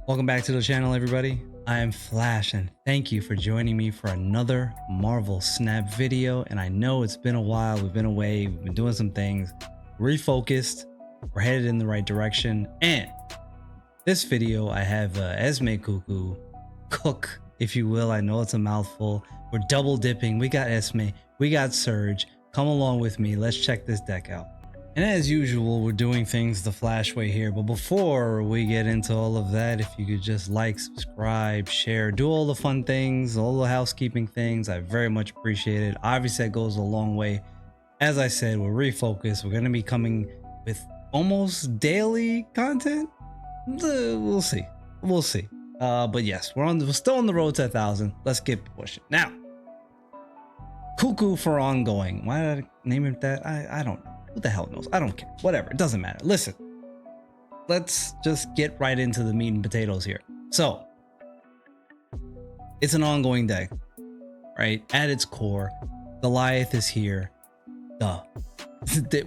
Welcome back to the channel, everybody. I am Flash and thank you for joining me for another Marvel Snap video. And I know it's been a while, we've been away, we've been doing some things, refocused, we're headed in the right direction. And this video I have Esme Cuckoo cook, if you will. I know it's a mouthful. We're double dipping. We got Esme, we got Surge. Come along with me, let's check this deck out. And as usual, we're doing things the Flash way here. But before we get into all of that, if you could just like, subscribe, share, do all the fun things, all the housekeeping things, I very much appreciate it. Obviously, that goes a long way. As I said, we're refocused. We're going to be coming with almost daily content. We'll see. We'll see. But yes, we're still on the road to 1,000. Let's get pushing. Now, Cuckoo for ongoing. Why did I name it that? I don't know. Who the hell knows? I don't care. Whatever. It doesn't matter. Listen, let's just get right into the meat and potatoes here. So, it's an ongoing deck, right? At its core, Goliath is here. Duh.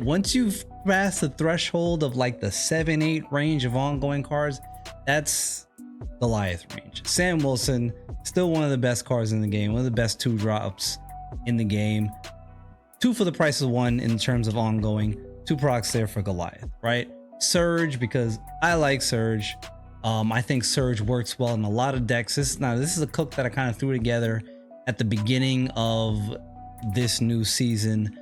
Once you've passed the threshold of like the 7-8 range of ongoing cards, that's Goliath range. Sam Wilson, still one of the best cards in the game, one of the best 2-drops in the game. 2 for the price of 1 in terms of ongoing, 2 procs there for Goliath, right? Surge, because I like Surge. I think Surge works well in a lot of decks. This is a cook that I kind of threw together at the beginning of this new season.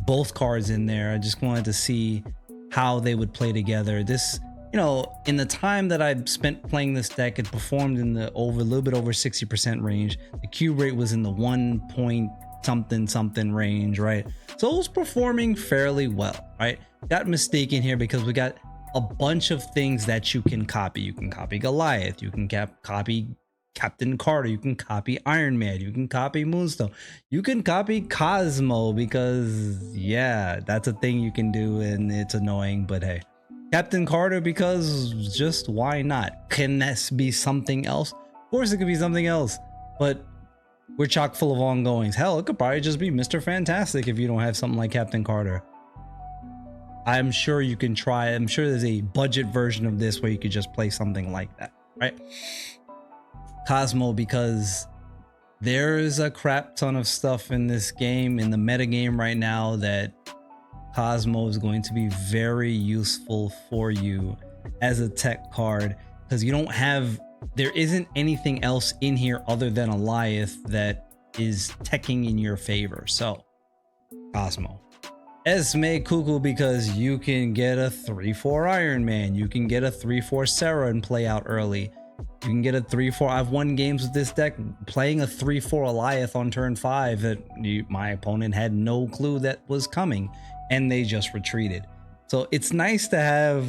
Both cards in there. I just wanted to see how they would play together. This, you know, in the time that I spent playing this deck, it performed in the a little bit over 60% range. The cube rate was in the 1 point something range, right? So it was performing fairly well, right? Got Mystique in here because we got a bunch of things that you can copy. You can copy Goliath, you can copy Captain Carter, you can copy Iron Man, you can copy Moonstone, you can copy Cosmo, because yeah, that's a thing you can do and it's annoying, but hey. Captain Carter, because just why not? Can this be something else? Of course it could be something else, but we're chock full of ongoings. Hell, it could probably just be Mr. Fantastic if you don't have something like Captain Carter. I'm sure you can try. I'm sure there's a budget version of this where you could just play something like that, right? Cosmo, because there's a crap ton of stuff in this game, in the meta game right now, that Cosmo is going to be very useful for you as a tech card, because you don't have, there isn't anything else in here other than Goliath that is teching in your favor. So Cosmo. Esme Cuckoo, because you can get a 3-4 Iron Man, you can get a 3-4 Sarah and play out early, you can get a 3-4. I've won games with this deck playing a 3-4 Goliath on turn 5 that my opponent had no clue that was coming and they just retreated. So it's nice to have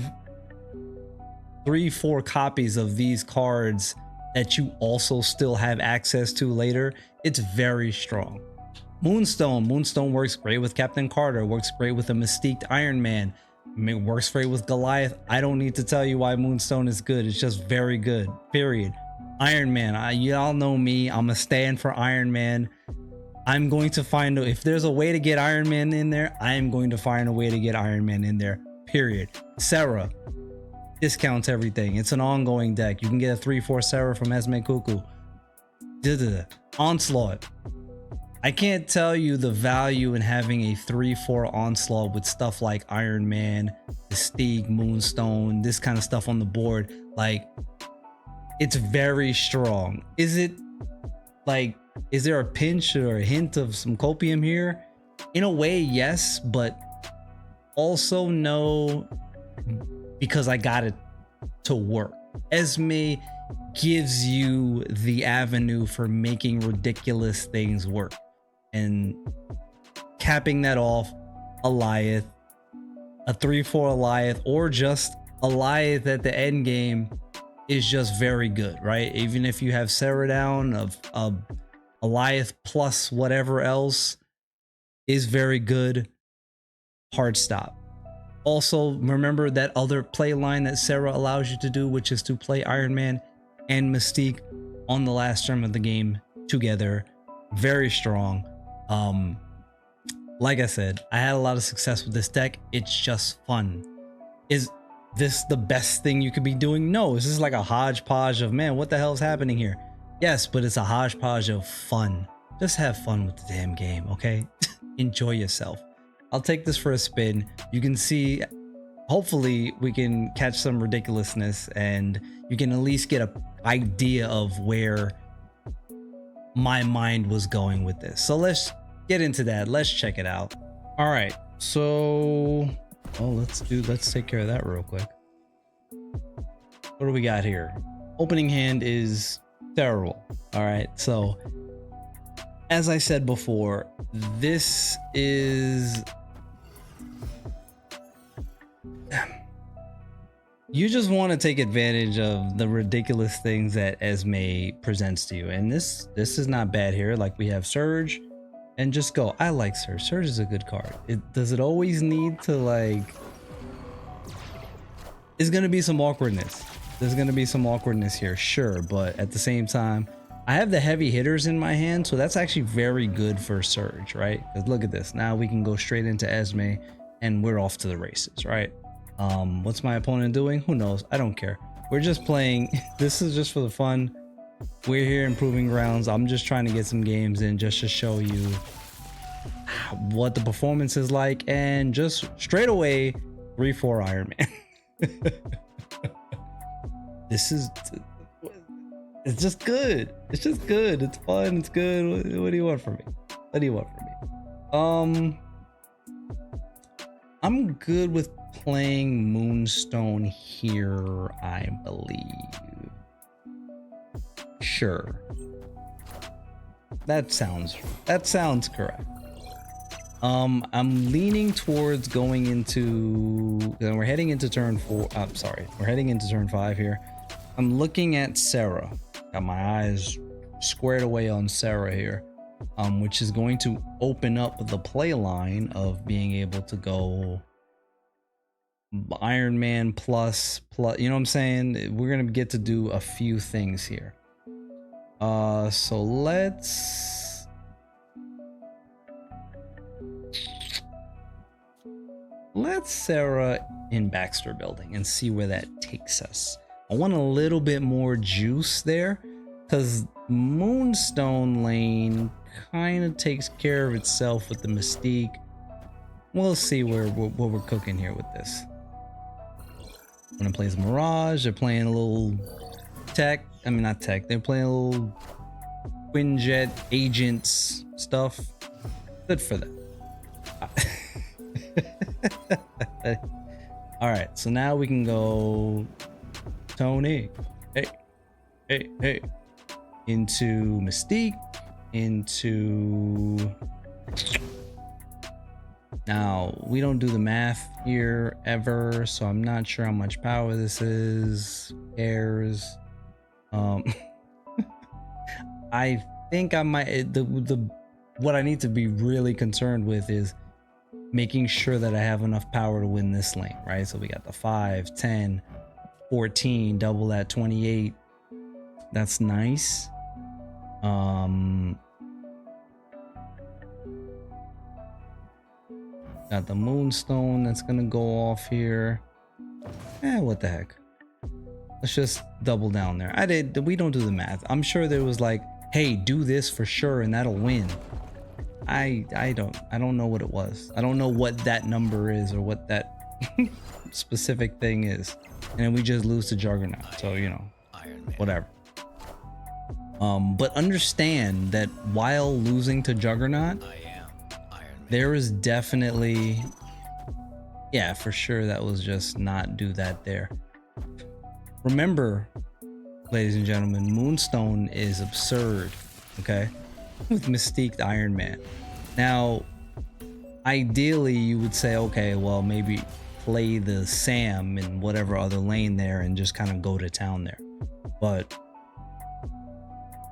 3-4 copies of these cards that you also still have access to later. It's very strong. Moonstone works great with Captain Carter, works great with a Mystique Iron Man, works great with Goliath. I don't need to tell you why Moonstone is good. It's just very good, period. Iron Man, y'all know me, I'm a stand for Iron Man. I'm going to find, if there's a way to get Iron Man in there, I am going to find a way to get Iron Man in there, period. Sarah discounts everything. It's an ongoing deck. You can get a 3-4 Sarah from Esme Cuckoo. Onslaught. I can't tell you the value in having a 3-4 Onslaught with stuff like Iron Man, Mystique, Moonstone, this kind of stuff on the board. Like, it's very strong. Is it like, is there a pinch or a hint of some copium here? In a way, yes, but also no, because I got it to work. Esme gives you the avenue for making ridiculous things work, and capping that off, Goliath, a 3-4 Goliath, or just Goliath at the end game is just very good, right? Even if you have Sarah down, of Goliath plus whatever else is very good. Hard stop. Also, remember that other play line that Sarah allows you to do, which is to play Iron Man and Mystique on the last turn of the game together. Very strong. Like I said, I had a lot of success with this deck. It's just fun. Is this the best thing you could be doing? No, this is like a hodgepodge of, man, what the hell is happening here? Yes, but it's a hodgepodge of fun. Just have fun with the damn game, okay? Enjoy yourself. I'll take this for a spin. You can see, hopefully we can catch some ridiculousness and you can at least get an idea of where my mind was going with this. So let's get into that. Let's check it out. All right, so let's take care of that real quick. What do we got here? Opening hand is terrible. All right, so as I said before, this is, you just want to take advantage of the ridiculous things that Esme presents to you, and this is not bad here. Like, we have Surge, and just go. I like Surge. Surge is a good card. Does it always need to, like, there's gonna be some awkwardness. There's gonna be some awkwardness here, sure, but at the same time, I have the heavy hitters in my hand, so that's actually very good for Surge, right? Because look at this. Now we can go straight into Esme, and we're off to the races, right? What's my opponent doing? Who knows? I don't care. We're just playing. This is just for the fun. We're here in Proving Grounds. I'm just trying to get some games in just to show you what the performance is like, and just straight away 3-4 Iron Man. This is, it's just good. It's just good. It's fun. It's good. What do you want from me? What do you want from me? I'm good with playing Moonstone here, I believe. Sure. That sounds correct. I'm leaning towards going into, we're heading into turn 4. I'm sorry. We're heading into turn 5 here. I'm looking at Sarah. Got my eyes squared away on Sarah here, which is going to open up the play line of being able to go Iron Man plus, you know what I'm saying? We're going to get to do a few things here. So let's Sarah in Baxter Building and see where that takes us. I want a little bit more juice there, because Moonstone lane kind of takes care of itself with the Mystique. We'll see what we're cooking here with this. When it plays Mirage, they're playing a little tech. I mean, not tech. They're playing a little Quinjet agents stuff. Good for them. All right, so now we can go Tony. Hey. Into Mystique. Into... Now, we don't do the math here ever, so I'm not sure how much power this is. Airs. I think I might, what I need to be really concerned with is making sure that I have enough power to win this lane, right? So we got the 5, 10, 14, double that, 28. That's nice. Got the Moonstone that's gonna go off here. What the heck? Let's just double down there. We don't do the math. I'm sure there was like, hey, do this for sure and that'll win. I don't know what it was. I don't know what that number is or what that specific thing is. And then we just lose to Juggernaut. So, you know, whatever. But understand that while losing to Juggernaut, there is definitely, yeah, for sure that was just not do that there. Remember, ladies and gentlemen, Moonstone is absurd, okay? With Mystique the Iron Man. Now, ideally you would say, okay, well, maybe play the Sam in whatever other lane there and just kind of go to town there. But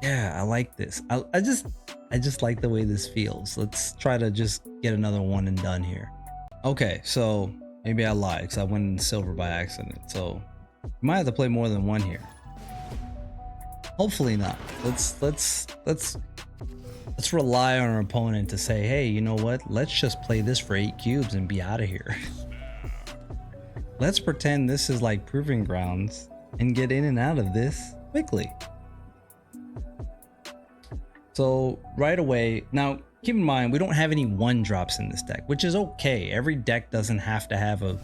yeah, I like this. I just like the way this feels. Let's try to just get another one and done here. Okay, so maybe I lied because I went in silver by accident. So you might have to play more than one here. Hopefully not. Let's rely on our opponent to say, hey, you know what? Let's just play this for 8 cubes and be out of here. Let's pretend this is like proving grounds and get in and out of this quickly. So right away, now keep in mind, we don't have any 1-drops in this deck, which is okay. Every deck doesn't have to have a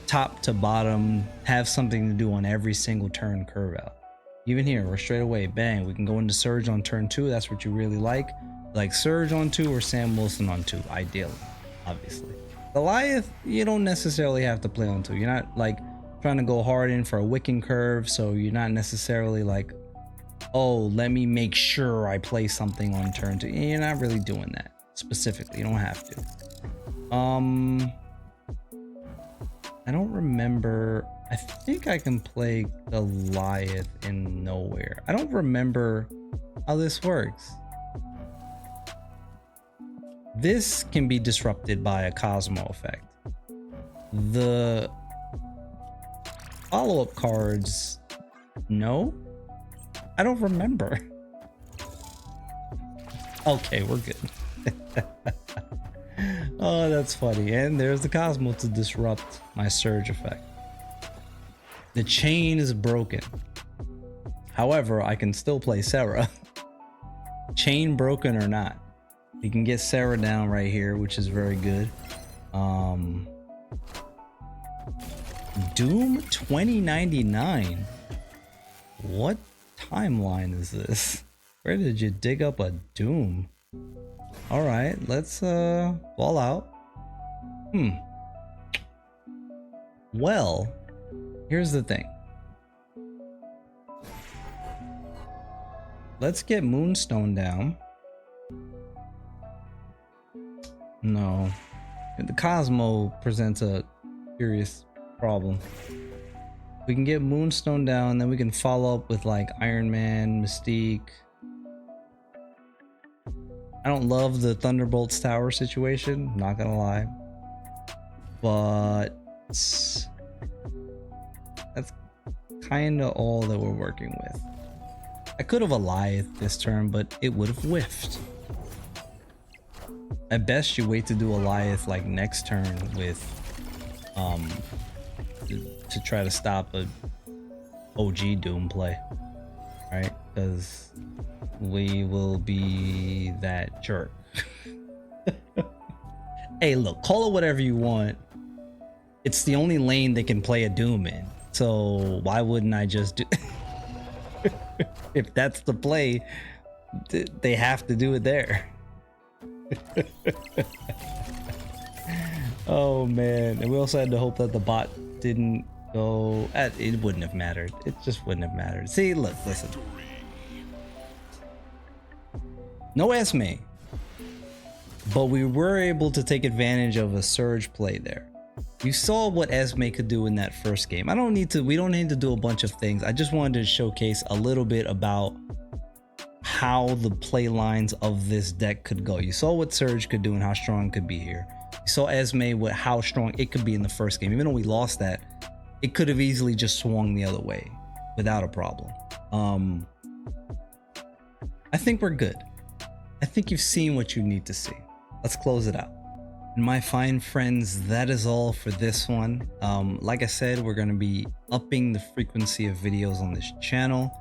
top to bottom, have something to do on every single turn curve out. Even here, we're straight away, bang, we can go into Surge on turn 2. That's what you really like Surge on 2 or Sam Wilson on 2, ideally, obviously. Goliath, you don't necessarily have to play on 2. You're not like trying to go hard in for a wicking curve, so you're not necessarily like, oh, let me make sure I play something on turn 2. You're not really doing that specifically. You don't have to. I don't remember. I think I can play Goliath in Nowhere. I don't remember how this works. This can be disrupted by a Cosmo effect. The follow-up cards, no? I don't remember. Okay, we're good. Oh, that's funny. And there's the Cosmo to disrupt my Surge effect. The chain is broken. However, I can still play Sarah. Chain broken or not. We can get Sarah down right here, which is very good. Doom 2099. What timeline is this? Where did you dig up a Doom? All right, let's ball out. Well, here's the thing. Let's get Moonstone down. No, the Cosmo presents a serious problem. We can get Moonstone down, then we can follow up with like Iron Man, Mystique. I don't love the Thunderbolts Tower situation, not gonna lie, but that's kind of all that we're working with. I could have Goliath this turn, but it would have whiffed. At best, you wait to do Goliath like next turn with to try to stop a OG Doom play, right? Because we will be that jerk. Hey, look, call it whatever you want. It's the only lane they can play a Doom in, so why wouldn't I just do? If that's the play, they have to do it there. Oh man, and we also had to hope that the bot didn't go. It wouldn't have mattered. It just wouldn't have mattered. See, look, listen. No Esme, but we were able to take advantage of a Surge play there. You saw what Esme could do in that first game. We don't need to do a bunch of things. I just wanted to showcase a little bit about how the play lines of this deck could go. You saw what Surge could do and how strong it could be here. You saw Esme with how strong it could be in the first game. Even though we lost that, it could have easily just swung the other way without a problem. I think we're good. I think you've seen what you need to see. Let's close it out. And my fine friends, that is all for this one. Like I said, we're going to be upping the frequency of videos on this channel.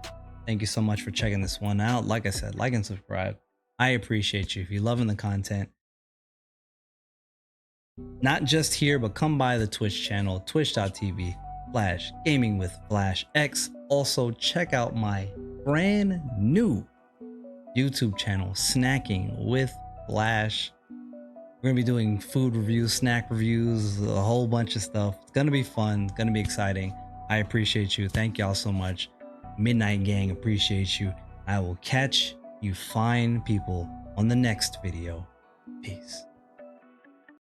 Thank you so much for checking this one out. Like I said, like and subscribe. I appreciate you. If you're loving the content, not just here, but come by the Twitch channel, twitch.tv/gamingwithflashx. Also, check out my brand new YouTube channel, Snacking with Flash. We're gonna be doing food reviews, snack reviews, a whole bunch of stuff. It's gonna be fun, it's gonna be exciting. I appreciate you. Thank y'all so much. Midnight Gang appreciates you. I will catch you fine people on the next video. Peace.